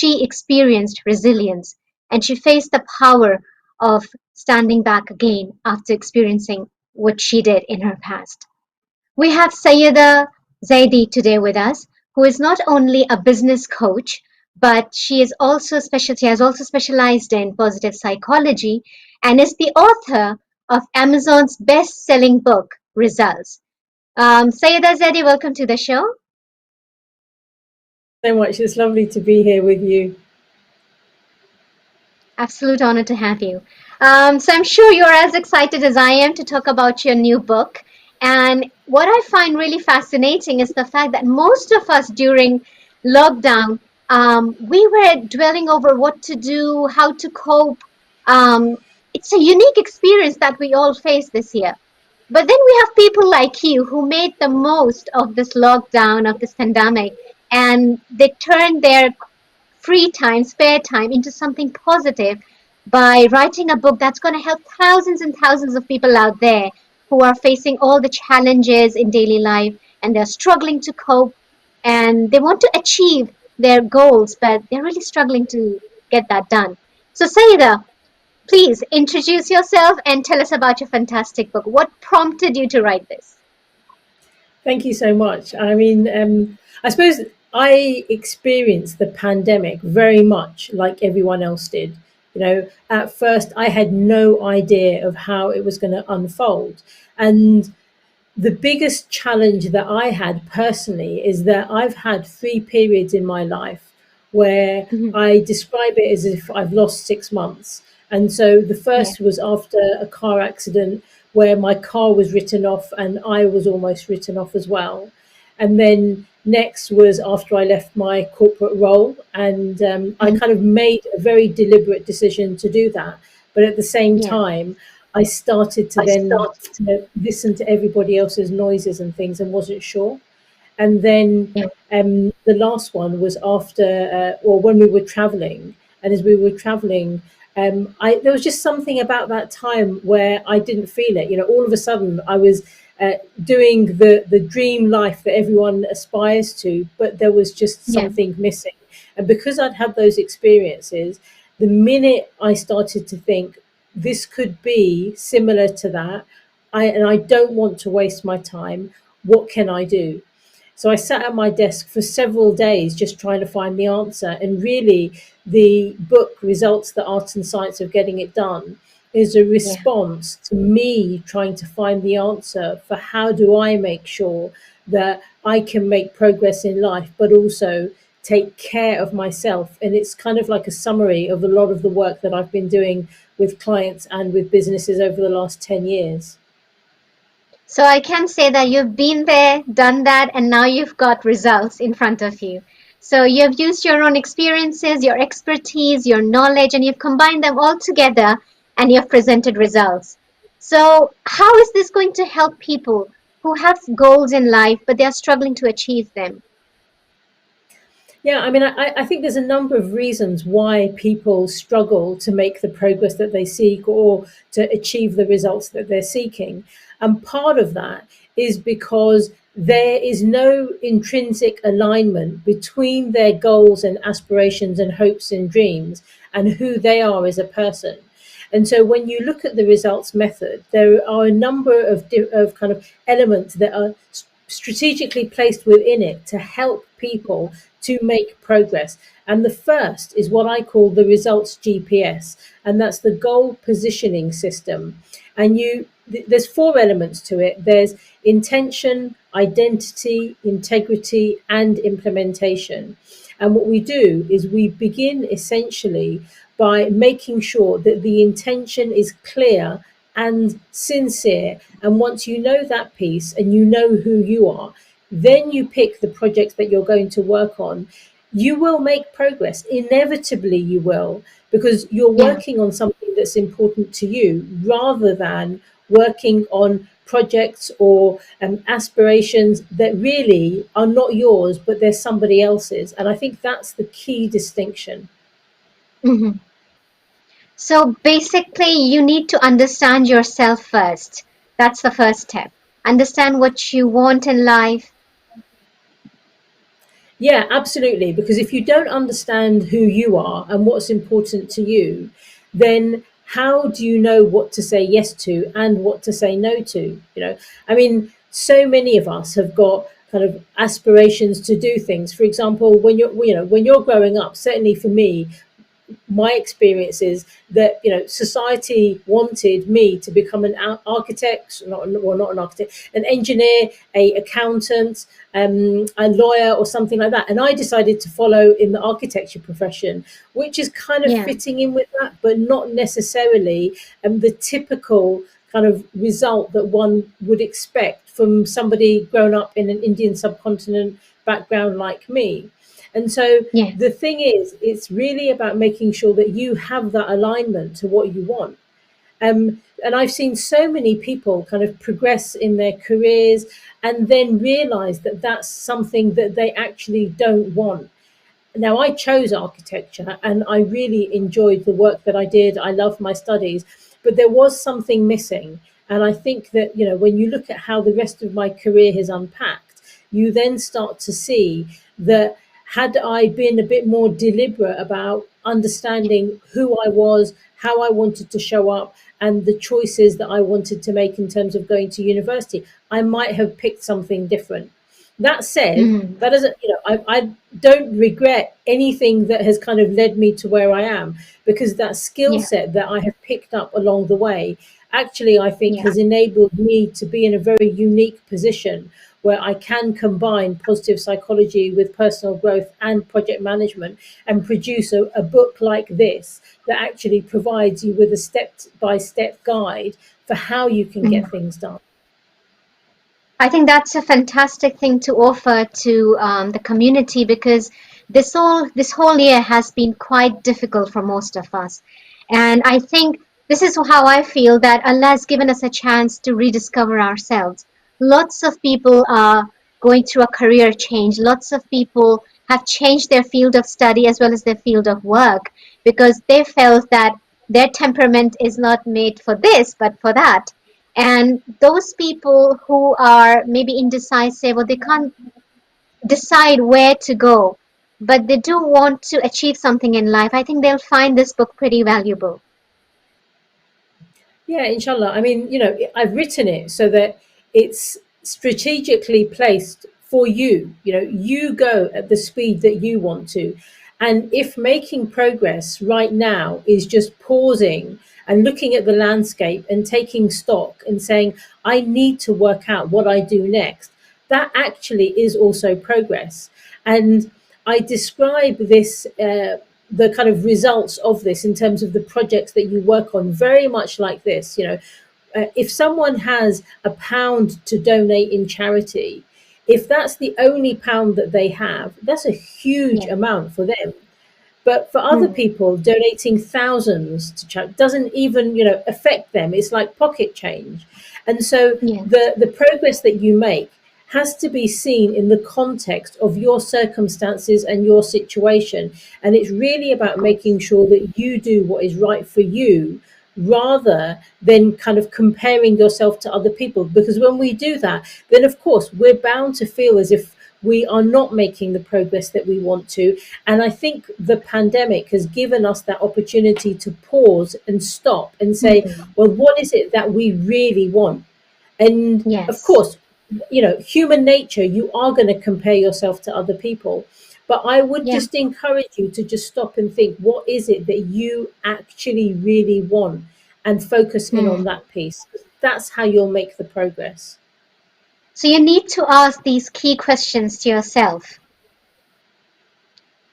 she experienced resilience and she faced the power of standing back again after experiencing what she did in her past. We have Sayyida Zaidi today with us, who is not only a business coach, but she has also specialized in positive psychology and is the author of Amazon's best-selling book, Results. Sayyida Zaidi, welcome to the show. So much. It's lovely to be here with you. Absolute honor to have you. So I'm sure you're as excited as I am to talk about your new book. And what I find really fascinating is the fact that most of us during lockdown, we were dwelling over what to do, how to cope. Um, it's a unique experience that we all face this year. But then we have people like you who made the most of this lockdown, of this pandemic, and they turned their free time, spare time into something positive by writing a book that's going to help thousands and thousands of people out there who are facing all the challenges in daily life and they're struggling to cope and they want to achieve their goals, but they're really struggling to get that done. So, Saida, please introduce yourself and tell us about your fantastic book. What prompted you to write this? Thank you so much. I mean, I suppose I experienced the pandemic very much like everyone else did. You know, at first I had no idea of how it was going to unfold. And the biggest challenge that I had personally is that I've had 3 periods in my life where Mhm. I describe it as if I've lost 6 months. And so the Yeah, first was after a car accident where my car was written off and I was almost written off as well. And then next was after I left my corporate role, and I mhm. kind of made a very deliberate decision to do that. But at the same Yeah. time, I started to I then started. listen to everybody else's noises and things and wasn't sure. And then Yeah. the last one was after, or when we were traveling. And as we were traveling, there was just something about that time where I didn't feel it. You know, all of a sudden I was doing the dream life that everyone aspires to, but there was just Yeah. something missing. And because I'd had those experiences, the minute I started to think this could be similar to that, I don't want to waste my time. What can I do? So I sat at my desk for several days just trying to find the answer. And really, the book, Results, the Art and Science of Getting It Done, is a Yeah. response to me trying to find the answer for how do I make sure that I can make progress in life, but also take care of myself. And it's kind of like a summary of a lot of the work that I've been doing with clients and with businesses over the last 10 years. So I can say that you've been there, done that, and now you've got results in front of you. So you've used your own experiences, your expertise, your knowledge, and you've combined them all together and you've presented results. So how is this going to help people who have goals in life, but they're struggling to achieve them? Yeah, I mean, I think there's a number of reasons why people struggle to make the progress that they seek or to achieve the results that they're seeking. And part of that is because there is no intrinsic alignment between their goals and aspirations and hopes and dreams and who they are as a person. And so when you look at the results method, there are a number of kind of elements that are strategically placed within it to help people to make progress. And the first is what I call the results GPS, and that's the goal positioning system. And there's 4 elements to it. There's intention, identity, integrity, and implementation. And what we do is we begin essentially by making sure that the intention is clear and sincere. And once you know that piece and you know who you are, then you pick the projects that you're going to work on. You will make progress. Inevitably, you will, because you're Yeah. working on something that's important to you rather than working on projects or aspirations that really are not yours, but they're somebody else's. And I think that's the key distinction. Mhm. So basically, you need to understand yourself first. That's the first step. Understand what you want in life. Yeah, absolutely. Because if you don't understand who you are and what's important to you, then how do you know what to say yes to and what to say no to? I mean, so many of us have got kind of aspirations to do things. For example, when you're growing up, certainly for me, my experience is that society wanted me to become an architect, not an architect, an engineer, a accountant, a lawyer, or something like that. And I decided to follow in the architecture profession, which is kind of Yeah, fitting in with that, but not necessarily the typical kind of result that one would expect from somebody grown up in an Indian subcontinent background like me. And so yes, the thing is, it's really about making sure that you have that alignment to what you want. And I've seen so many people kind of progress in their careers and then realize that that's something that they actually don't want. Now, I chose architecture and I really enjoyed the work that I did. I loved my studies, but there was something missing. And I think that, when you look at how the rest of my career has unpacked, you then start to see that had I been a bit more deliberate about understanding who I was, how I wanted to show up, and the choices that I wanted to make in terms of going to university, I might have picked something different. That said, mm, that doesn't, I don't regret anything that has kind of led me to where I am, because that skill yeah, set that I have picked up along the way actually, I think, yeah. has enabled me to be in a very unique position where I can combine positive psychology with personal growth and project management and produce a book like this that actually provides you with a step by step guide for how you can Mhm. get things done. I think that's a fantastic thing to offer to the community because this whole year has been quite difficult for most of us, and I think this is how I feel that Allah has given us a chance to rediscover ourselves. Lots of people are going through a career change. Lots of people have changed their field of study as well as their field of work because they felt that their temperament is not made for this but for that, and those people who are maybe indecisive or they can't decide where to go, but they do want to achieve something in life, I think they'll find this book pretty valuable. Yeah, inshallah. I mean, I've written it so that it's strategically placed for you. You go at the speed that you want to. And if making progress right now is just pausing and looking at the landscape and taking stock and saying, I need to work out what I do next, that actually is also progress. And I describe this, the kind of results of this in terms of the projects that you work on, very much like this. If someone has £1 to donate in charity, if that's the only pound that they have, that's a huge Yeah. amount for them. But for other Hmm. people, donating thousands to charity doesn't even, affect them. It's like pocket change. And so Yeah. the progress that you make has to be seen in the context of your circumstances and your situation. And it's really Of about course. making sure that you do what is right for you rather than kind of comparing yourself to other people. Because when we do that, then of course we're bound to feel as if we are not making the progress that we want to. And I think the pandemic has given us that opportunity to pause and stop and say, Hmm. well, what is it that we really want? And of Yes. course, human nature, you are going to compare yourself to other people. But I would Yeah. just encourage you to just stop and think, what is it that you actually really want? And focus in on Hmm. that piece. That's how you'll make the progress. So you need to ask these key questions to yourself,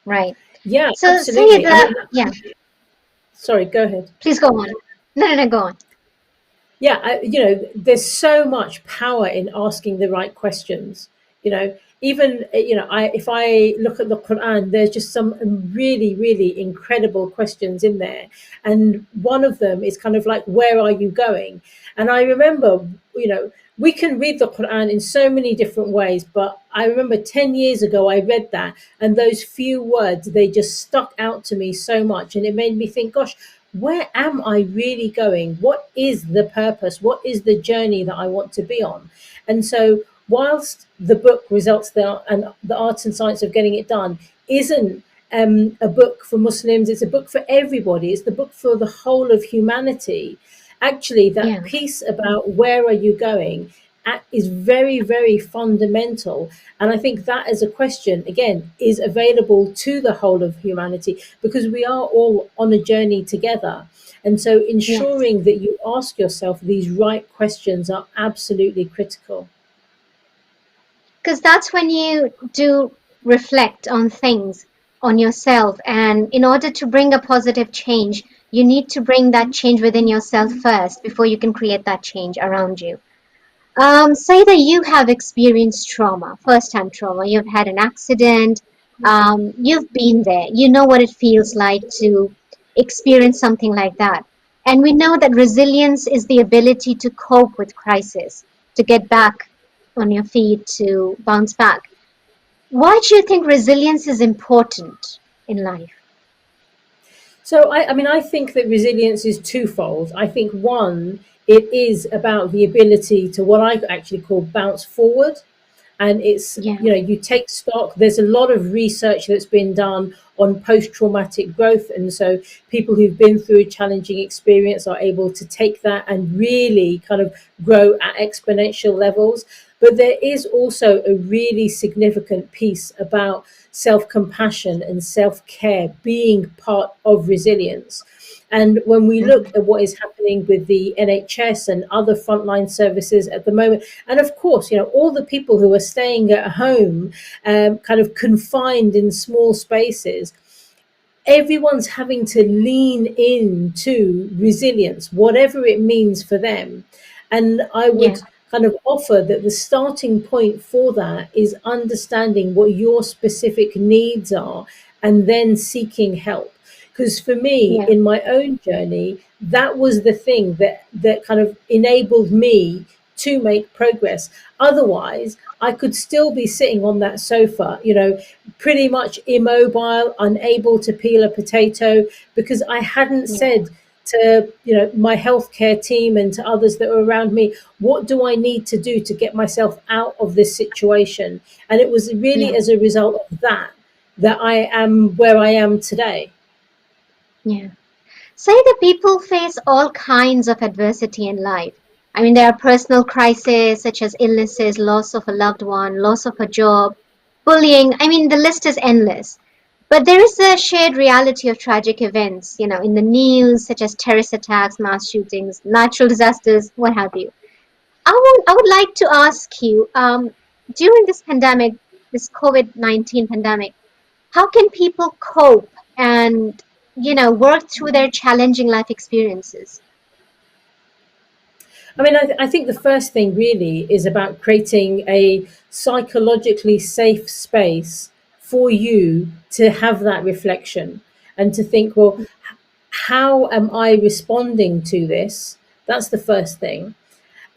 right? Yeah, So say absolutely. I that, mean, yeah, sorry, go ahead. please go on. No, no, no, go on. Yeah, there's so much power in asking the right questions. Even I if I look at the Quran, there's just some really, really incredible questions in there, and one of them is kind of like, where are you going? And I remember, we can read the Quran in so many different ways, but I remember 10 years ago I read that, and those few words, they just stuck out to me so much, and it made me think, gosh, where am I really going? What is the purpose? What is the journey that I want to be on? And so whilst the book Results There and the Art and Science of Getting It Done isn't a book for Muslims, it's a book for everybody, it's the book for the whole of humanity. Actually, that Yeah. piece about where are you going is very, very fundamental. And I think that as a question, again, is available to the whole of humanity because we are all on a journey together. And so Yes. ensuring that you ask yourself these right questions are absolutely critical. Because that's when you do reflect on things, on yourself. And in order to bring a positive change, you need to bring that change within yourself first before you can create that change around you. Say that you have experienced trauma, first time trauma, you've had an accident, you've been there, you know what it feels like to experience something like that. And we know that resilience is the ability to cope with crisis, to get back on your feet, to bounce back. Why do you think resilience is important in life? So I mean, I think that resilience is twofold. I think one, it is about the ability to what I actually call bounce forward. And it's, Yeah, you take stock. There's a lot of research that's been done on post-traumatic growth. And so people who've been through a challenging experience are able to take that and really kind of grow at exponential levels. But there is also a really significant piece about self-compassion and self-care being part of resilience. And when we look at what is happening with the NHS and other frontline services at the moment, and of course, all the people who are staying at home, kind of confined in small spaces, everyone's having to lean into resilience, whatever it means for them. And I yeah, would kind of offer that the starting point for that is understanding what your specific needs are and then seeking help. Because for me, yeah, in my own journey, that was the thing that kind of enabled me to make progress. Otherwise, I could still be sitting on that sofa, pretty much immobile, unable to peel a potato, because I hadn't yeah, said to my healthcare team and to others that were around me, what do I need to do to get myself out of this situation? And it was really yeah, as a result of that I am where I am today. yeah. Say that people face all kinds of adversity in life. I mean, there are personal crises such as illnesses, loss of a loved one, loss of a job, bullying. I mean, the list is endless. But there is a shared reality of tragic events, in the news, such as terrorist attacks, mass shootings, natural disasters, what have you. I would like to ask you, during this pandemic, this COVID-19 pandemic, how can people cope and work through their challenging life experiences? I mean, I think the first thing really is about creating a psychologically safe space for you to have that reflection and to think, well, how am I responding to this? That's the first thing.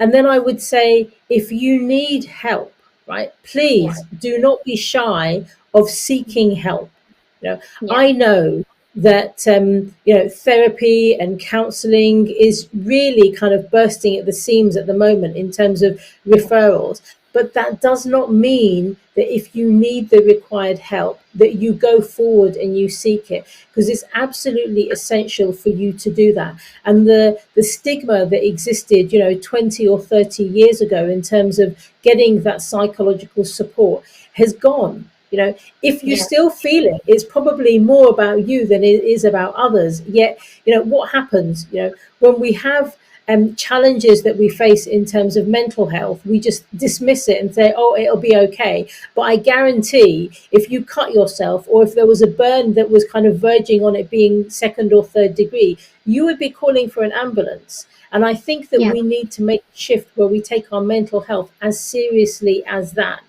And then I would say, if you need help, right, Yeah, please do not be shy of seeking help. yeah, I know that therapy and counselling is really kind of bursting at the seams at the moment in terms of yeah, referrals. But that does not mean that if you need the required help, that you go forward and you seek it, because it's absolutely essential for you to do that. And the stigma that existed, 20 or 30 years ago in terms of getting that psychological support has gone. If you yeah, still feel it, it's probably more about you than it is about others. Yet, what happens, when we have challenges that we face in terms of mental health, we just dismiss it and say, oh, it'll be okay. But I guarantee if you cut yourself or if there was a burn that was kind of verging on it being second or third degree, you would be calling for an ambulance. And I think that yeah, we need to make a shift where we take our mental health as seriously as that.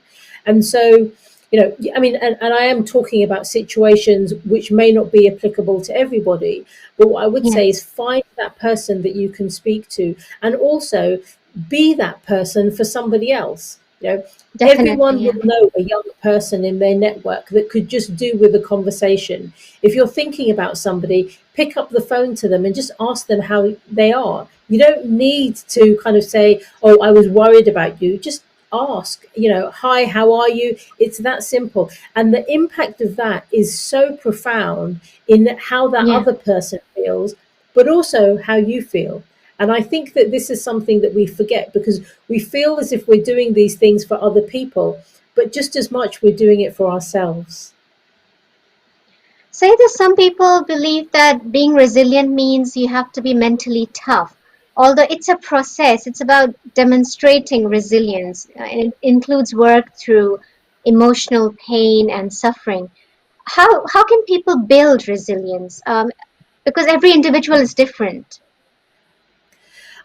And so, I mean, and I am talking about situations which may not be applicable to everybody, but what I would say is yes, find that person that you can speak to and also be that person for somebody else. definitely, Everyone will yeah, know a young person in their network that could just do with a conversation. If you're thinking about somebody, pick up the phone to them and just ask them how they are. You don't need to kind of say, oh, I was worried about you. Just ask, hi, how are you? It's that simple. And the impact of that is so profound in how that Yeah. other person feels, but also how you feel. And I think that this is something that we forget because we feel as if we're doing these things for other people, but just as much we're doing it for ourselves. Say that some people believe that being resilient means you have to be mentally tough. Although it's a process, it's about demonstrating resilience. And it includes work through emotional pain and suffering. How can people build resilience? Because every individual is different.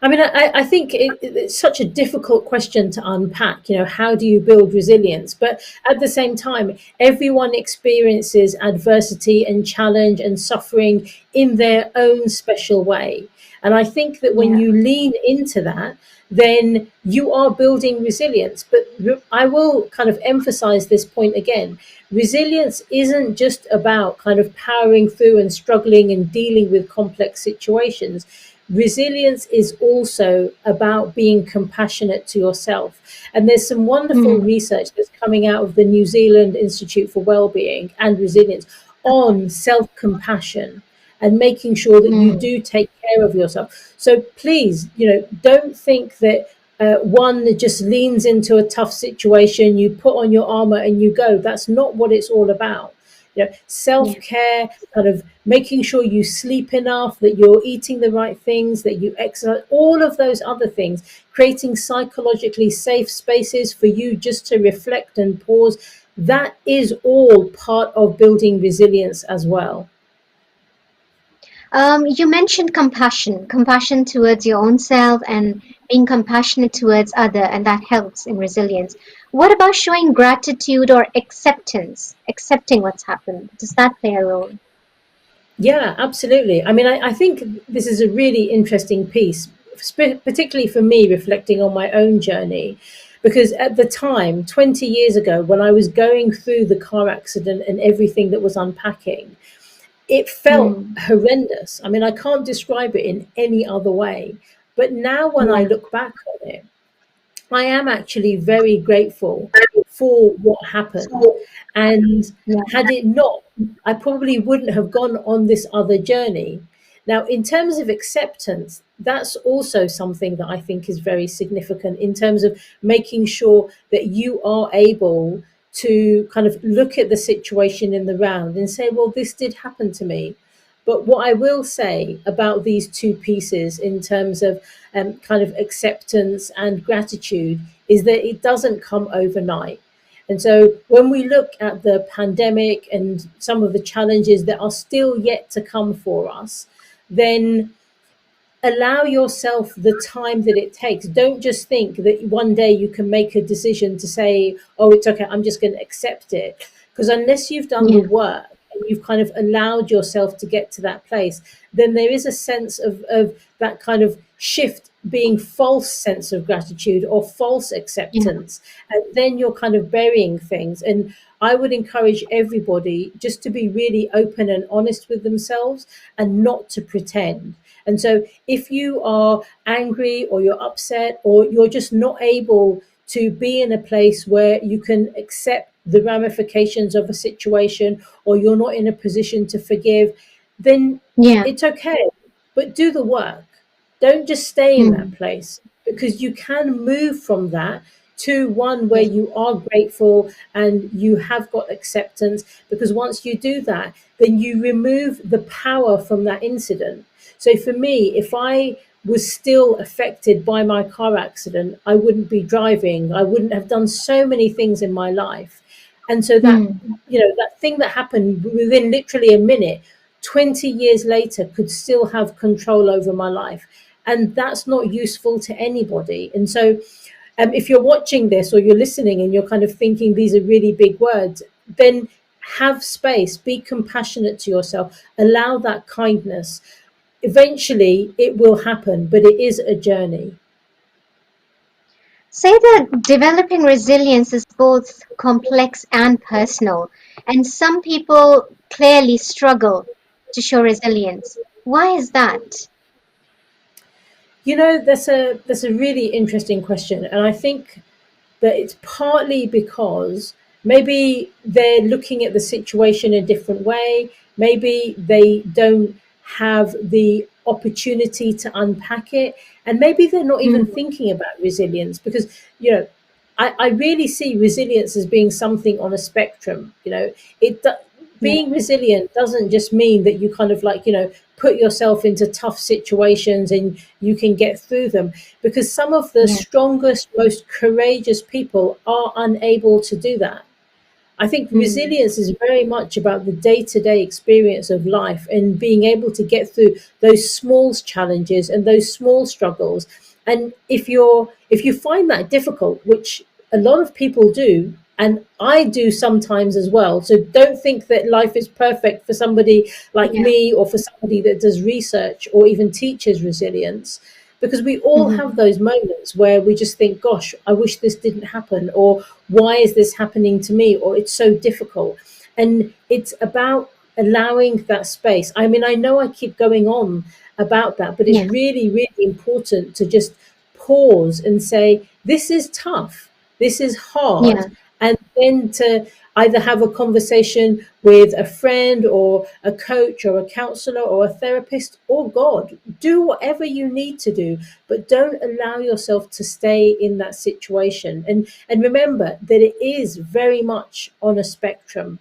I mean, I think it's such a difficult question to unpack. How do you build resilience? But at the same time, everyone experiences adversity and challenge and suffering in their own special way. And I think that when Yeah. you lean into that, then you are building resilience. But I will kind of emphasize this point again. Resilience isn't just about kind of powering through and struggling and dealing with complex situations. Resilience is also about being compassionate to yourself. And there's some wonderful Hmm. research that's coming out of the New Zealand Institute for Wellbeing and Resilience on self compassion and making sure that you Hmm. do take care of yourself. So please, don't think that one just leans into a tough situation, you put on your armor and you go. That's not what it's all about. Yeah. Self-care, kind of making sure you sleep enough, that you're eating the right things, that you exercise, all of those other things, creating psychologically safe spaces for you just to reflect and pause. That is all part of building resilience as well. You mentioned compassion towards your own self and being compassionate towards other, and that helps in resilience. What about showing gratitude or acceptance, accepting what's happened? Does that play a role? Yeah, absolutely. I mean, I think this is a really interesting piece, particularly for me, reflecting on my own journey. Because at the time, 20 years ago, when I was going through the car accident and everything that was unpacking, it felt Hmm. horrendous. I mean, I can't describe it in any other way. But now, when I Yeah. look back on it, I am actually very grateful for what happened. And Yeah. had it not, I probably wouldn't have gone on this other journey. Now, in terms of acceptance, that's also something that I think is very significant in terms of making sure that you are able to kind of look at the situation in the round and say, well, this did happen to me. But what I will say about these two pieces in terms of kind of acceptance and gratitude is that it doesn't come overnight. And so when we look at the pandemic and some of the challenges that are still yet to come for us, then allow yourself the time that it takes. Don't just think that one day you can make a decision to say, oh, it's okay, I'm just going to accept it. Because unless you've done the Yeah. work and you've kind of allowed yourself to get to that place, then there is a sense of that kind of shift being false sense of gratitude or false Yeah. acceptance. And then you're kind of burying things. And I would encourage everybody just to be really open and honest with themselves and not to pretend. And so if you are angry or you're upset or you're just not able to be in a place where you can accept the ramifications of a situation or you're not in a position to forgive, then Yeah. it's okay. But do the work. Don't just stay in that Hmm. place because you can move from that to one where Yeah. you are grateful and you have got acceptance. Because once you do that, then you remove the power from that incident. So for me, if I was still affected by my car accident, I wouldn't be driving. I wouldn't have done so many things in my life. And so that, Hmm. that thing that happened within literally a minute, 20 years later could still have control over my life. And that's not useful to anybody. And so if you're watching this or you're listening and you're kind of thinking these are really big words, then have space, be compassionate to yourself, allow that kindness. Eventually it will happen, but it is a journey. Say that developing resilience is both complex and personal, and some people clearly struggle to show resilience. Why is that? That's a really interesting question, and I think that it's partly because maybe they're looking at the situation a different way. Maybe they don't have the opportunity to unpack it. And maybe they're not even Mm, thinking about resilience because, you know, I really see resilience as being something on a spectrum. It yeah. being resilient doesn't just mean that you kind of like, put yourself into tough situations and you can get through them, because some of the Yeah. strongest, most courageous people are unable to do that. I think Mm, resilience is very much about the day-to-day experience of life and being able to get through those small challenges and those small struggles. And if you find that difficult, which a lot of people do, and I do sometimes as well. So don't think that life is perfect for somebody like yeah. me or for somebody that does research or even teaches resilience, because we all have Hmm. those moments where we just think, gosh, I wish this didn't happen, or why is this happening to me, or it's so difficult. And it's about allowing that space. I mean, I know I keep going on about that, but it's Yeah. really, really important to just pause and say, this is tough, this is hard, Yeah. and then to either have a conversation with a friend or a coach or a counselor or a therapist or God. Do whatever you need to do, but don't allow yourself to stay in that situation. And remember that it is very much on a spectrum.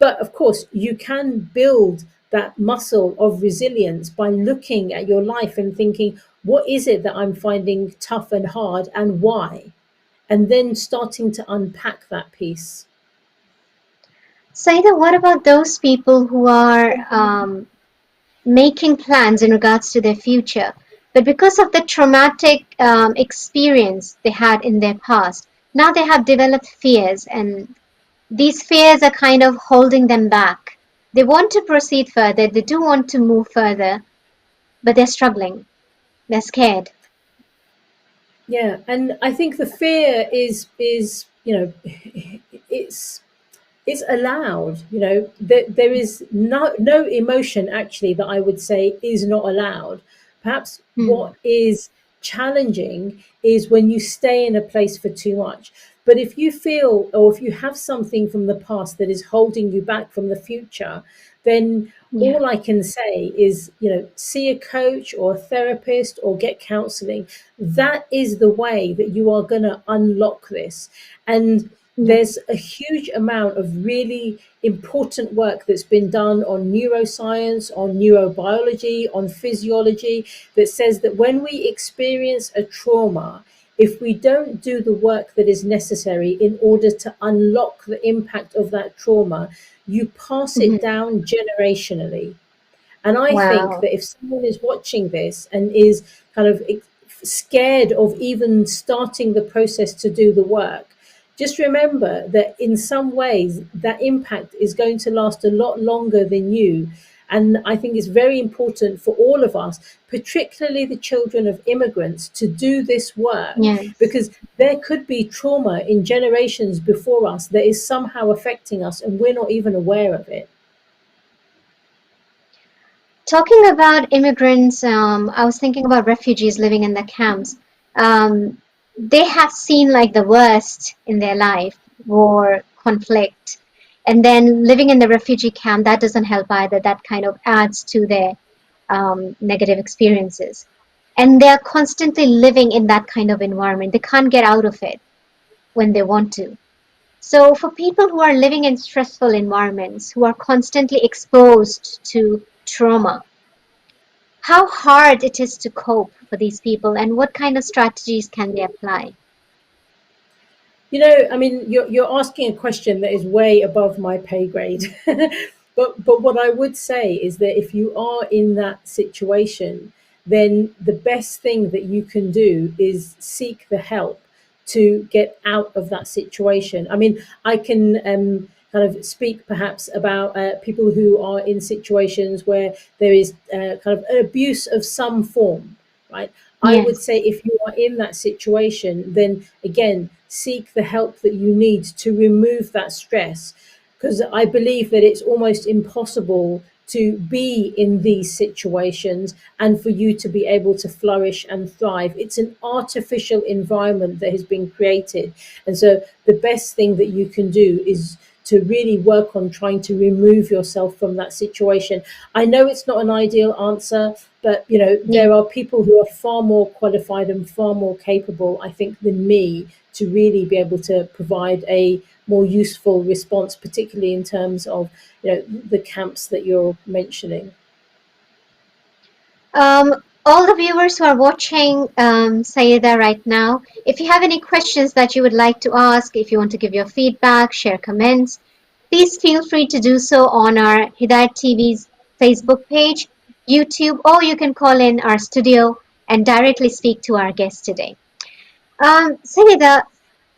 But of course, you can build that muscle of resilience by looking at your life and thinking, what is it that I'm finding tough and hard, and why? And then starting to unpack that piece. Saida, what about those people who are making plans in regards to their future, but because of the traumatic experience they had in their past, now they have developed fears, and these fears are kind of holding them back. They want to proceed further, they do want to move further, but they're struggling, they're scared. Yeah, and I think the fear is it's it's allowed. There is no emotion actually that I would say is not allowed. Perhaps Hmm. what is challenging is when you stay in a place for too much. But if you feel, or if you have something from the past that is holding you back from the future, then Yeah. all I can say is, see a coach or a therapist or get counseling. That is the way that you are going to unlock this. And Yeah. there's a huge amount of really important work that's been done on neuroscience, on neurobiology, on physiology, that says that when we experience a trauma, if we don't do the work that is necessary in order to unlock the impact of that trauma, you pass it Hmm. down generationally. And I think Wow. that if someone is watching this and is kind of scared of even starting the process to do the work, just remember that in some ways that impact is going to last a lot longer than you. And I think it's very important for all of us, particularly the children of immigrants, to do this work, Yes. because there could be trauma in generations before us that is somehow affecting us and we're not even aware of it. Talking about immigrants, I was thinking about refugees living in the camps. Um, they have seen like the worst in their life, war, conflict, and then living in the refugee camp, that doesn't help either. That kind of adds to their negative experiences. And they're constantly living in that kind of environment. They can't get out of it when they want to. So, for people who are living in stressful environments, who are constantly exposed to trauma, how hard it is to cope for these people and what kind of strategies can they apply? I mean, you're asking a question that is way above my pay grade. But what I would say is that if you are in that situation, then the best thing that you can do is seek the help to get out of that situation. I mean, I can kind of speak perhaps about people who are in situations where there is kind of an abuse of some form, right? I would Yes. say if you are in that situation, then again, seek the help that you need to remove that stress. Because I believe that it's almost impossible to be in these situations and for you to be able to flourish and thrive. It's an artificial environment that has been created. And so the best thing that you can do is to really work on trying to remove yourself from that situation. I know it's not an ideal answer, but Yeah. there are people who are far more qualified and far more capable, I think, than me to really be able to provide a more useful response, particularly in terms of the camps that you're mentioning. All the viewers who are watching Sayeda right now, if you have any questions that you would like to ask, if you want to give your feedback, share comments, please feel free to do so on our Hidayat TV's Facebook page, YouTube, or you can call in our studio and directly speak to our guest today. Sayeda,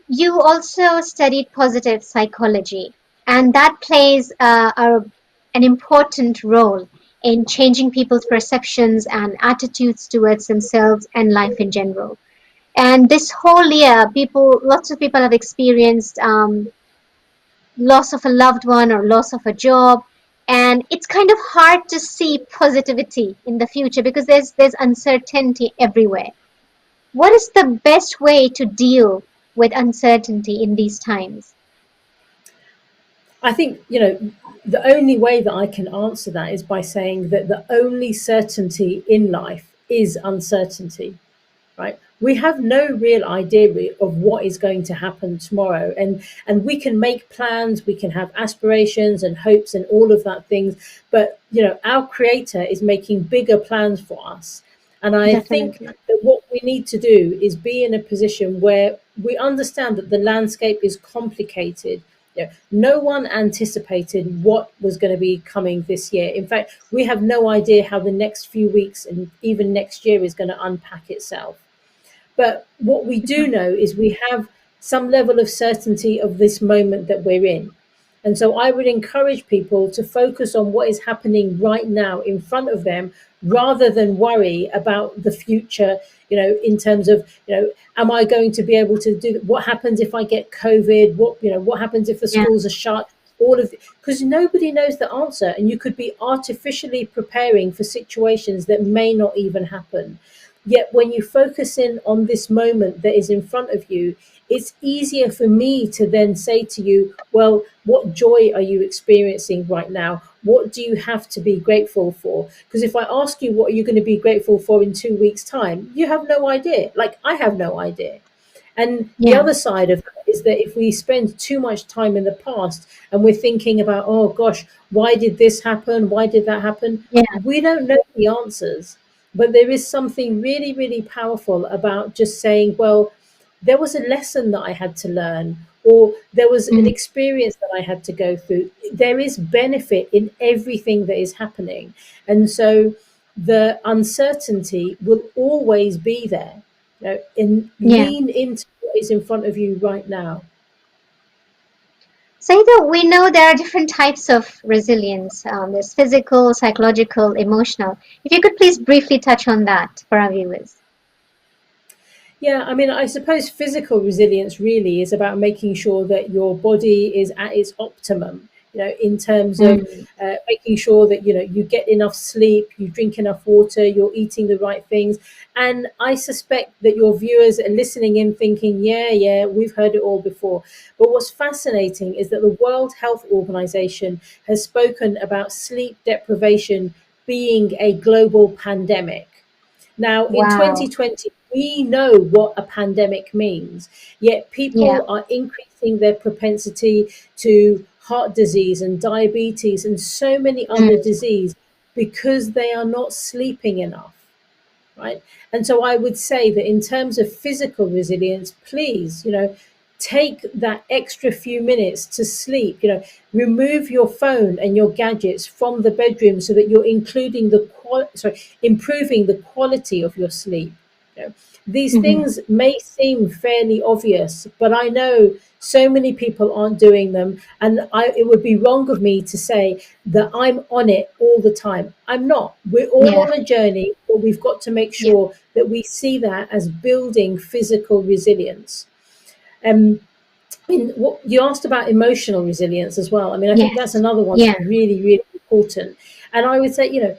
you also studied positive psychology, and that plays an important role in changing people's perceptions and attitudes towards themselves and life in general. And this whole year, lots of people have experienced loss of a loved one or loss of a job, and it's kind of hard to see positivity in the future because there's uncertainty everywhere. What is the best way to deal with uncertainty in these times? I think, the only way that I can answer that is by saying that the only certainty in life is uncertainty, right? We have no real idea of what is going to happen tomorrow, and we can make plans, we can have aspirations and hopes and all of that things, but our creator is making bigger plans for us. And I think Definitely. that what we need to do is be in a position where we understand that the landscape is complicated. No one anticipated what was going to be coming this year. In fact, we have no idea how the next few weeks and even next year is going to unpack itself. But what we do know is we have some level of certainty of this moment that we're in. And so I would encourage people to focus on what is happening right now in front of them rather than worry about the future, in terms of, am I going to be able to do, what happens if I get COVID? What happens if the Yeah, schools are shut? All of, because nobody knows the answer, and you could be artificially preparing for situations that may not even happen. Yet when you focus in on this moment that is in front of you, it's easier for me to then say to you, well, what joy are you experiencing right now? What do you have to be grateful for? Because if I ask you what are you going to be grateful for in 2 weeks' time, you have no idea. Like I have no idea. And the yeah, other side of that is that if we spend too much time in the past and we're thinking about, oh gosh, why did this happen? Why did that happen? yeah. We don't know the answers. But there is something really, really powerful about just saying, well, there was a lesson that I had to learn, or there was an Mm, experience that I had to go through. There is benefit in everything that is happening. And so the uncertainty will always be there. yeah. Lean into what is in front of you right now. Saida, we know there are different types of resilience. There's physical, psychological, emotional. If you could please briefly touch on that for our viewers. Yeah, I mean, I suppose physical resilience really is about making sure that your body is at its optimum, in terms of Mm, making sure that, you get enough sleep, you drink enough water, you're eating the right things. And I suspect that your viewers are listening in thinking, yeah, yeah, we've heard it all before. But what's fascinating is that the World Health Organization has spoken about sleep deprivation being a global pandemic. Now, in wow. 2020, we know what a pandemic means, yet Yeah. people are increasing their propensity to heart disease and diabetes and so many other Mm, diseases because they are not sleeping enough, right? And so I would say that in terms of physical resilience, please, take that extra few minutes to sleep. Remove your phone and your gadgets from the bedroom so that you're improving the quality of your sleep. These mhm. things may seem fairly obvious, but I know so many people aren't doing them, and it would be wrong of me to say that I'm on it all the time. I'm not. We're all Yeah, on a journey, but we've got to make yeah. sure that we see that as building physical resilience. Um, I mean, what you asked about emotional resilience as well. I mean, I think that's Yes. another one Yeah. really, really important. And I would say,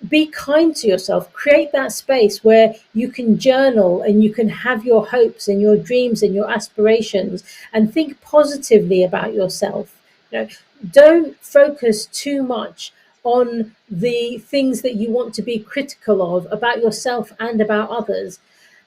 be kind to yourself, create that space where you can journal and you can have your hopes and your dreams and your aspirations and think positively about yourself. you know don't focus too much on the things that you want to be critical of about yourself and about others.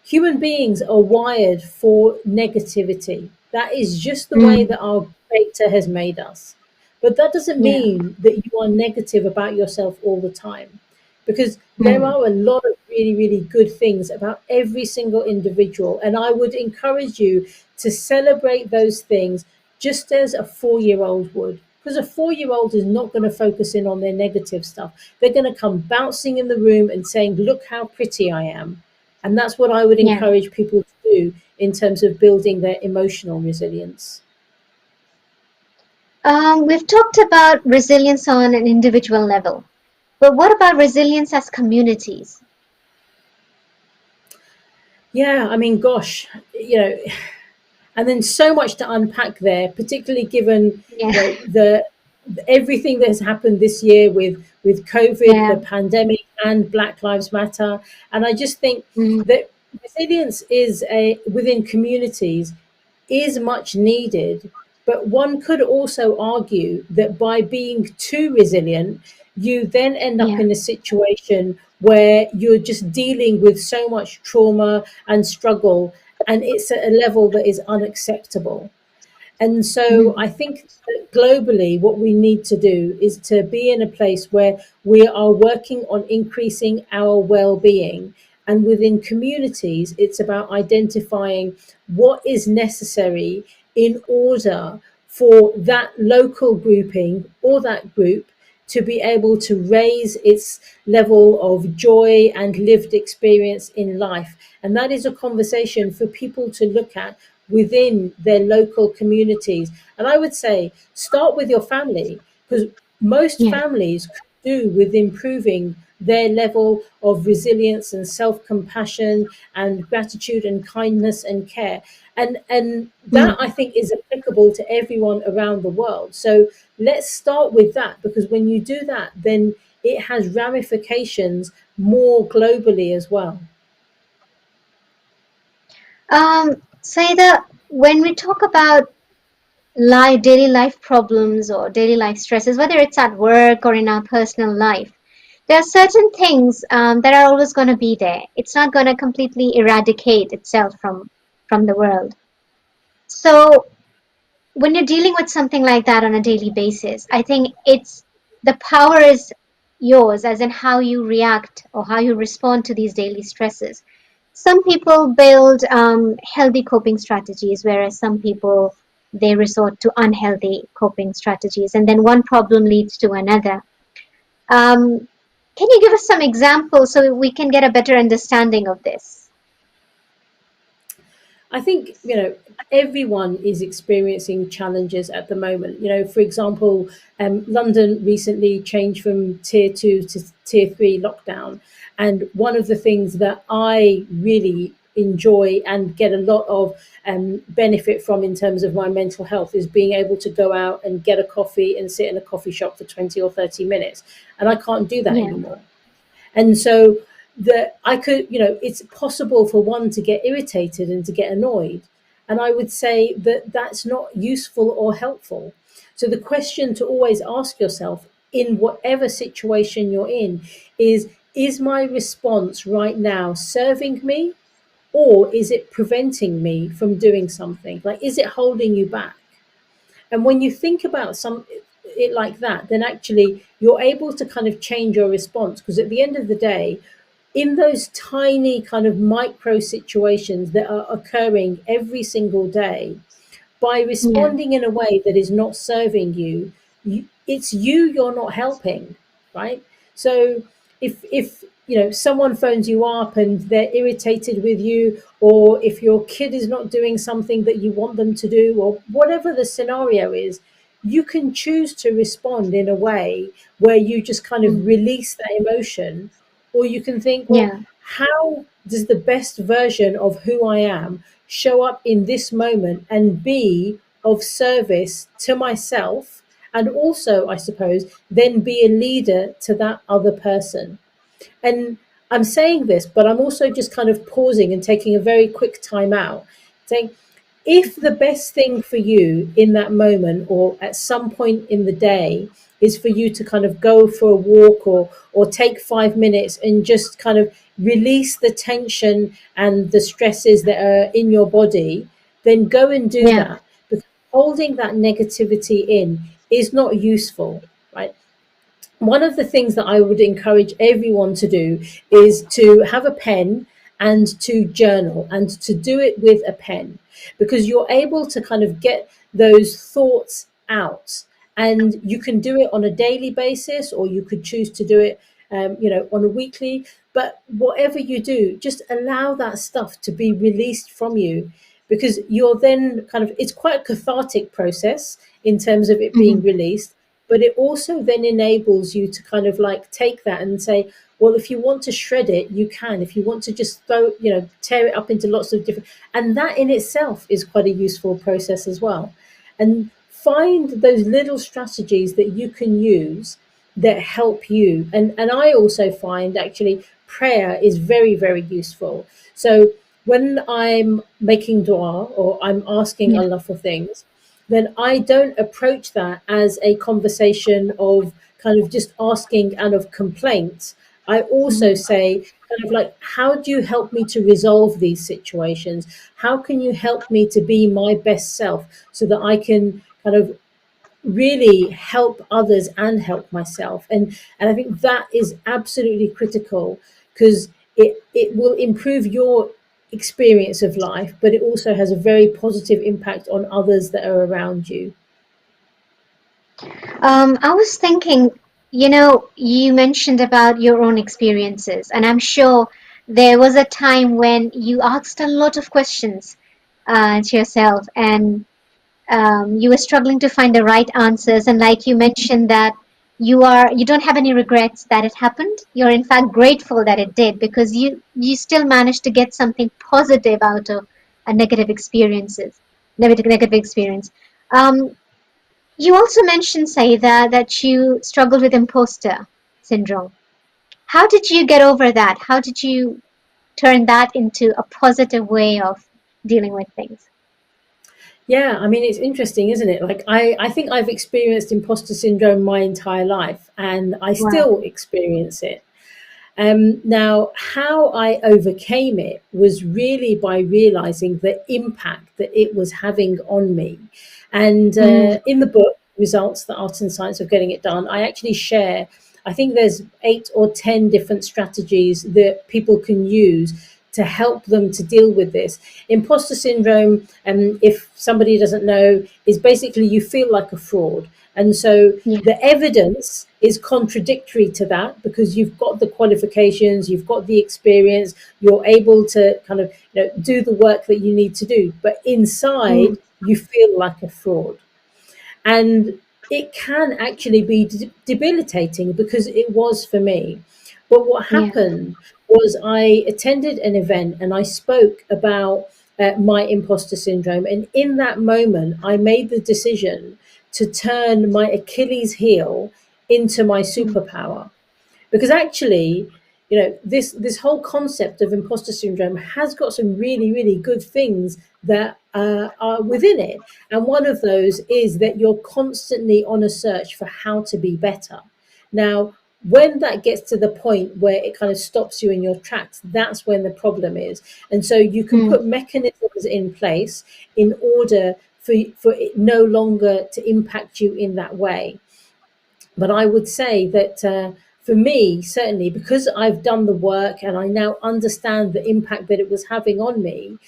Human beings are wired for negativity. That is just the way Mm, that our creator has made us. But that doesn't yeah. mean that you are negative about yourself all the time, because there Mm, are a lot of really, really good things about every single individual. And I would encourage you to celebrate those things just as a 4-year old would. Because a 4-year old is not going to focus in on their negative stuff. They're going to come bouncing in the room and saying, "Look how pretty I am." And that's what I would yeah. encourage people to do in terms of building their emotional resilience. We've talked about resilience on an individual level, but what about resilience as communities? Yeah, I mean, gosh, and then so much to unpack there, particularly given Yeah, the everything that has happened this year with COVID, yeah. the pandemic, and Black Lives Matter. And I just think Mm, that resilience is a within communities is much needed. But one could also argue that by being too resilient, you then end up yeah. in a situation where you're just dealing with so much trauma and struggle, and it's at a level that is unacceptable. And so Mm, I think that globally, what we need to do is to be in a place where we are working on increasing our well being. And within communities, it's about identifying what is necessary in order for that local grouping or that group to be able to raise its level of joy and lived experience in life. And that is a conversation for people to look at within their local communities. And I would say start with your family, because most yeah. families could do with improving their level of resilience and self-compassion and gratitude and kindness and care. And that, I Mm. think, is applicable to everyone around the world. So let's start with that, because when you do that, then it has ramifications more globally as well. Saida, when we talk about daily life problems or daily life stresses, whether it's at work or in our personal life, there are certain things that are always going to be there. It's not going to completely eradicate itself from the world. So when you're dealing with something like that on a daily basis, I think it's the power is yours, as in how you react or how you respond to these daily stresses. Some people build healthy coping strategies, whereas some people they resort to unhealthy coping strategies, and then one problem leads to another. Um, can you give us some examples so we can get a better understanding of this? I think, everyone is experiencing challenges at the moment. For example, London recently changed from tier two to tier three lockdown. And one of the things that I really enjoy and get a lot of benefit from in terms of my mental health is being able to go out and get a coffee and sit in a coffee shop for 20 or 30 minutes. And I can't do that Yeah, anymore. And so that I could, it's possible for one to get irritated and to get annoyed. And I would say that that's not useful or helpful. So the question to always ask yourself in whatever situation you're in is my response right now serving me, or is it preventing me from doing something? Like, is it holding you back? And when you think about it like that, then actually you're able to kind of change your response, because at the end of the day, in those tiny kind of micro situations that are occurring every single day, by yeah, responding in a way that is not serving you, it's you you're not helping, right? So if someone phones you up and they're irritated with you, or if your kid is not doing something that you want them to do, or whatever the scenario is, you can choose to respond in a way where you just kind of mm, release that emotion, or you can think, well, yeah, how does the best version of who I am show up in this moment and be of service to myself and also, I suppose, then be a leader to that other person. And I'm saying this, but I'm also just kind of pausing and taking a very quick time out, saying, if the best thing for you in that moment or at some point in the day is for you to kind of go for a walk or take 5 minutes and just kind of release the tension and the stresses that are in your body, then go and do Yeah. that. Because holding that negativity in is not useful, right? One of the things that I would encourage everyone to do is to have a pen and to journal, and to do it with a pen, because you're able to kind of get those thoughts out, and you can do it on a daily basis, or you could choose to do it on a weekly. But whatever you do, just allow that stuff to be released from you, because you're then kind of, it's quite a cathartic process in terms of it being Hmm. released, but it also then enables you to kind of like take that and say, well, if you want to shred it, you can. If you want to just tear it up into lots of different, and that in itself is quite a useful process as well. And find those little strategies that you can use that help you. And I also find actually prayer is very, very useful. So when I'm making dua or I'm asking Yeah. Allah for things, then I don't approach that as a conversation of kind of just asking and of complaints. I also Hmm. say, kind of like, how do you help me to resolve these situations? How can you help me to be my best self so that I can kind of really help others and help myself? And I think that is absolutely critical, because it will improve your experience of life, but it also has a very positive impact on others that are around you. I was thinking, you mentioned about your own experiences, and I'm sure there was a time when you asked a lot of questions to yourself, and you were struggling to find the right answers. And like you mentioned that you don't have any regrets that it happened. You're in fact grateful that it did, because you still managed to get something positive out of a negative experience. Um, you also mentioned, Saida, that you struggled with imposter syndrome. How did you get over that? How did you turn that into a positive way of dealing with things? Yeah, I mean, it's interesting, isn't it? Like, I think I've experienced imposter syndrome my entire life, and I Wow. still experience it. Now, how I overcame it was really by realizing the impact that it was having on me. And Mm, in the book, Results, the Art and Science of Getting It Done, I actually share, I think there's 8 or 10 different strategies that people can use to help them to deal with this. Imposter syndrome, if somebody doesn't know, is basically you feel like a fraud. And so yeah. the evidence is contradictory to that, because you've got the qualifications, you've got the experience, you're able to kind of do the work that you need to do, but Mm, inside you feel like a fraud. And it can actually be debilitating, because it was for me. But what yeah. happened was I attended an event and I spoke about my imposter syndrome. And in that moment, I made the decision to turn my Achilles heel into my Mm, superpower. Because actually, this whole concept of imposter syndrome has got some really, really good things that are within it. And one of those is that you're constantly on a search for how to be better. Now, when that gets to the point where it kind of stops you in your tracks, that's when the problem is. And so you can mm, put mechanisms in place in order for it no longer to impact you in that way. But I would say that for me, certainly, because I've done the work and I now understand the impact that it was having on me,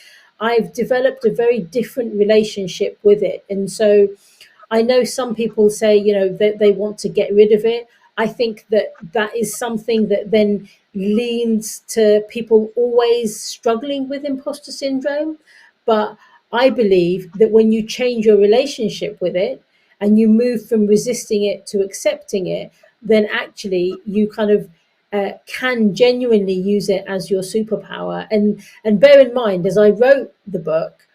I've developed a very different relationship with it. And so I know some people say, that they want to get rid of it. I think that that is something that then leans to people always struggling with imposter syndrome. But I believe that when you change your relationship with it and you move from resisting it to accepting it, then actually you kind of can genuinely use it as your superpower. And bear in mind, as I wrote the book,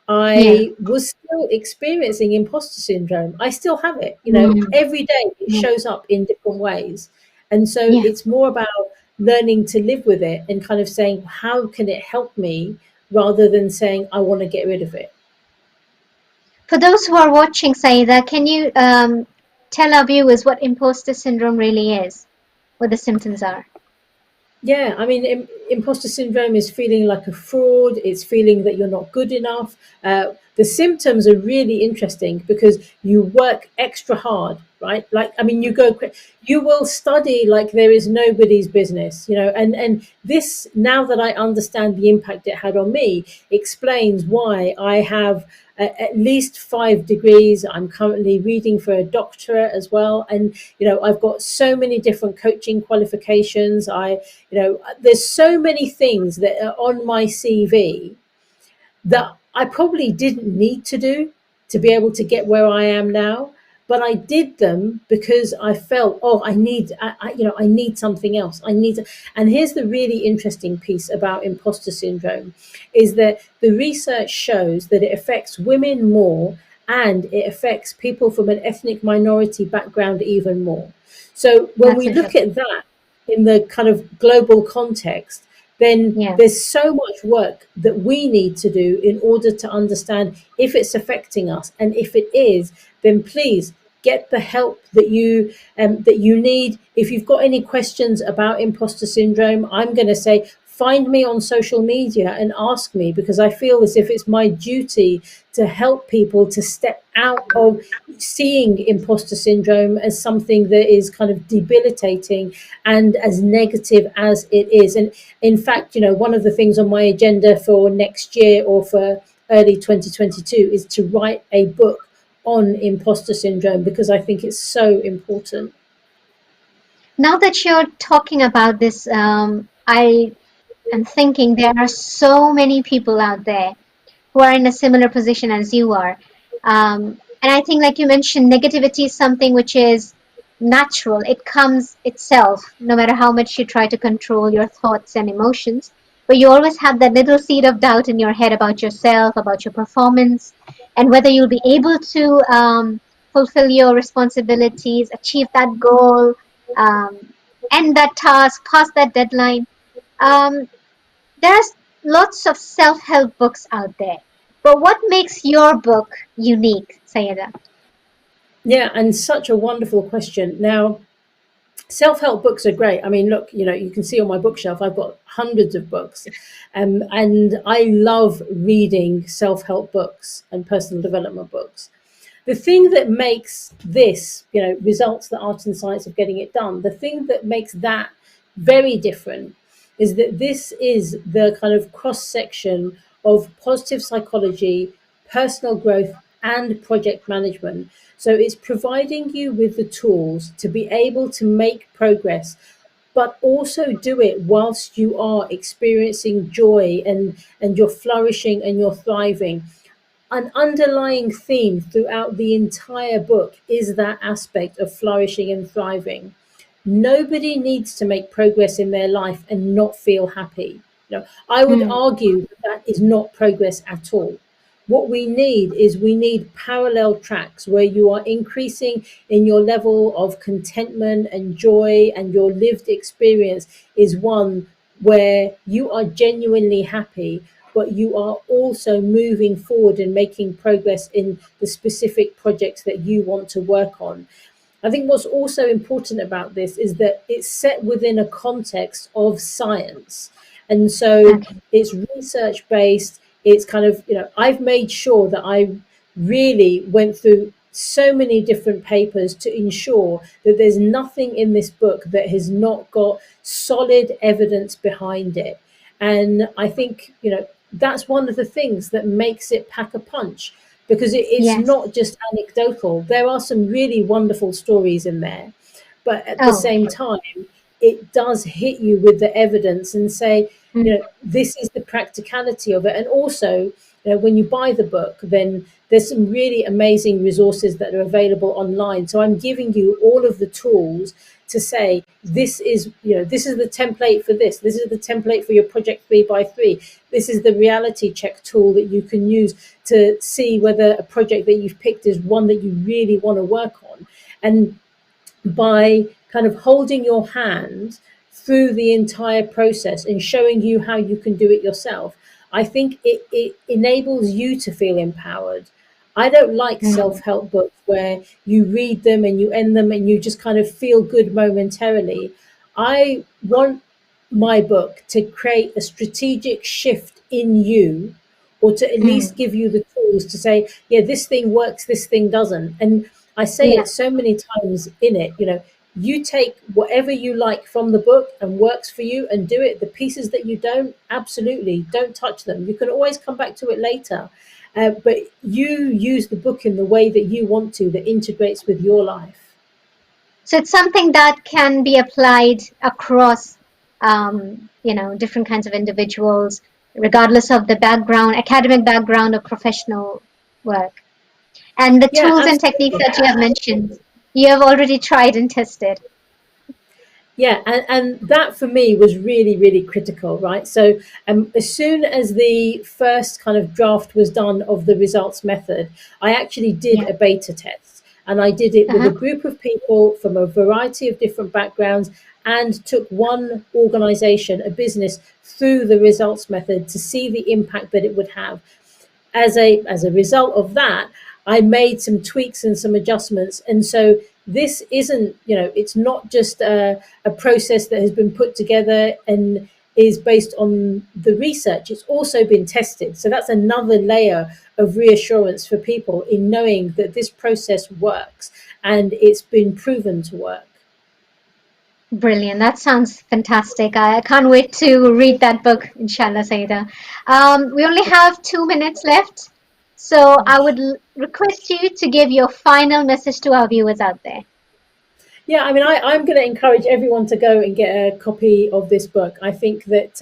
Yeah. I was still experiencing imposter syndrome. I still have it, Mm. every day it Yeah. shows up in different ways. And so Yeah. it's more about learning to live with it and kind of saying, how can it help me, rather than saying, I want to get rid of it. For those who are watching, Saida, can you tell our viewers what imposter syndrome really is, what the symptoms are? Yeah, I mean, imposter syndrome is feeling like a fraud. It's feeling that you're not good enough. The symptoms are really interesting because you work extra hard, right? Like, I mean, you will study like there is nobody's business, and this, now that I understand the impact it had on me, explains why I have at least 5 degrees. I'm currently reading for a doctorate as well. And, I've got so many different coaching qualifications. There's so many things that are on my CV that I probably didn't need to do to be able to get where I am now. But I did them because I felt, oh, I need something else. And here's the really interesting piece about imposter syndrome, is that the research shows that it affects women more, and it affects people from an ethnic minority background even more. So when That's we look interesting. at that in the kind of global context, then Yeah. there's so much work that we need to do in order to understand if it's affecting us. And if it is, then please get the help that you need. If you've got any questions about imposter syndrome, I'm going to say, find me on social media and ask me, because I feel as if it's my duty to help people to step out of seeing imposter syndrome as something that is kind of debilitating and as negative as it is. And in fact, one of the things on my agenda for next year, or for early 2022, is to write a book on imposter syndrome, because I think it's so important. Now that you're talking about this, I am thinking there are so many people out there who are in a similar position as you are. And I think, like you mentioned, negativity is something which is natural. It comes itself, no matter how much you try to control your thoughts and emotions. But you always have that little seed of doubt in your head about yourself, about your performance, and whether you'll be able to fulfill your responsibilities, achieve that goal, um, end that task, pass that deadline. Um, there's lots of self-help books out there. But what makes your book unique, Sayeda? Yeah, and such a wonderful question. Now, self-help books are great. I mean, look, you can see on my bookshelf I've got hundreds of books, and I love reading self-help books and personal development books. The thing that makes this, results, the art and science of getting it done, the thing that makes that very different is that this is the kind of cross section of positive psychology, personal growth, and project management. So it's providing you with the tools to be able to make progress, but also do it whilst you are experiencing joy, and you're flourishing and you're thriving. An underlying theme throughout the entire book is that aspect of flourishing and thriving. Nobody needs to make progress in their life and not feel happy. I would Hmm. argue that that is not progress at all. What we need parallel tracks where you are increasing in your level of contentment and joy, and your lived experience is one where you are genuinely happy, but you are also moving forward and making progress in the specific projects that you want to work on. I think what's also important about this is that it's set within a context of science. And so Okay. it's research based. It's kind of, I've made sure that I really went through so many different papers to ensure that there's nothing in this book that has not got solid evidence behind it. And I think, that's one of the things that makes it pack a punch, because it's Yes. not just anecdotal. There are some really wonderful stories in there, but at the Oh, same okay. time, it does hit you with the evidence and say, Hmm. this is the practicality of it. And also, when you buy the book, then there's some really amazing resources that are available online. So I'm giving you all of the tools to say, this is, this is the template for this is the template for your project 3 by 3. This is the reality check tool that you can use to see whether a project that you've picked is one that you really want to work on. And by kind of holding your hand through the entire process and showing you how you can do it yourself, I think it enables you to feel empowered. I don't like Mm, self-help books where you read them and you end them and you just kind of feel good momentarily. I want my book to create a strategic shift in you, or to at least mm. give you the tools to say, yeah, this thing works, this thing doesn't. And I say Yeah. it so many times in it, you take whatever you like from the book and works for you and do it. The pieces that you don't, absolutely don't touch them. You can always come back to it later. But you use the book in the way that you want to, that integrates with your life. So it's something that can be applied across, different kinds of individuals, regardless of the background, academic background or professional work. And the Yeah, tools and techniques absolutely. that you have mentioned, you have already tried and tested. Yeah, and that for me was really, really critical, right? So as soon as the first kind of draft was done of the results method, I actually did Yeah. a beta test, and I did it with a Uh-huh. group of people from a variety of different backgrounds, and took one organization, a business, through the results method to see the impact that it would have. As a result of that, I made some tweaks and some adjustments. And so this isn't, it's not just a process that has been put together and is based on the research. It's also been tested. So that's another layer of reassurance for people in knowing that this process works and it's been proven to work. Brilliant. That sounds fantastic. I can't wait to read that book, inshallah, Saida. We only have 2 minutes left. So I would request you to give your final message to our viewers out there. Yeah, I mean, I'm going to encourage everyone to go and get a copy of this book. I think that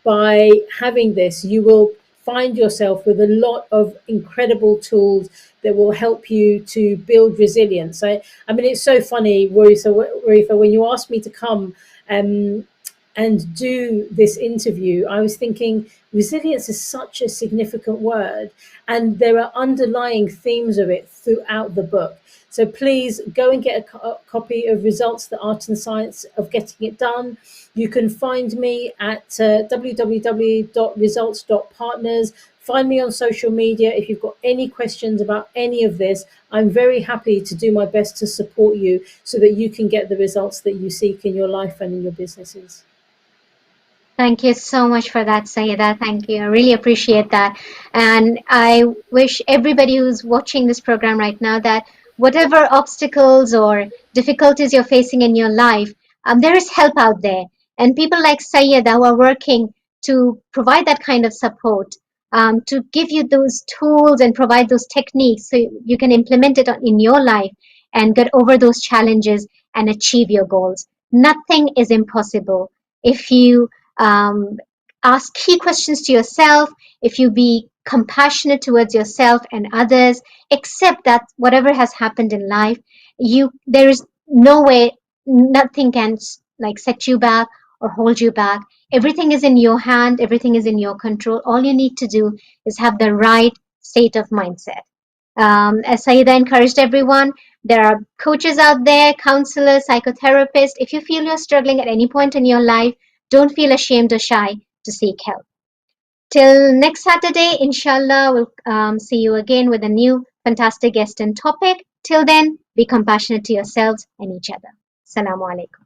by having this, you will find yourself with a lot of incredible tools that will help you to build resilience. I mean, it's so funny, Warisa, when you asked me to come um, and do this interview, I was thinking resilience is such a significant word, and there are underlying themes of it throughout the book. So please go and get a copy of Results, the Art and Science of Getting It Done. You can find me at www.results.partners. Find me on social media. If you've got any questions about any of this, I'm very happy to do my best to support you so that you can get the results that you seek in your life and in your businesses. Thank you so much for that, Sayeda. Thank you. I really appreciate that. And I wish everybody who's watching this program right now that whatever obstacles or difficulties you're facing in your life, there is help out there. And people like Sayeda who are working to provide that kind of support, to give you those tools and provide those techniques so you can implement it in your life and get over those challenges and achieve your goals. Nothing is impossible if you um, ask key questions to yourself, if you be compassionate towards yourself and others, accept that whatever has happened in life, there is no way, nothing can like set you back or hold you back. Everything is in your hand, everything is in your control. All you need to do is have the right state of mindset. As Saida encouraged everyone, there are coaches out there, counselors, psychotherapists. If you feel you're struggling at any point in your life, don't feel ashamed or shy to seek help. Till next Saturday, inshallah, we'll see you again with a new fantastic guest and topic. Till then, be compassionate to yourselves and each other. Assalamu alaikum.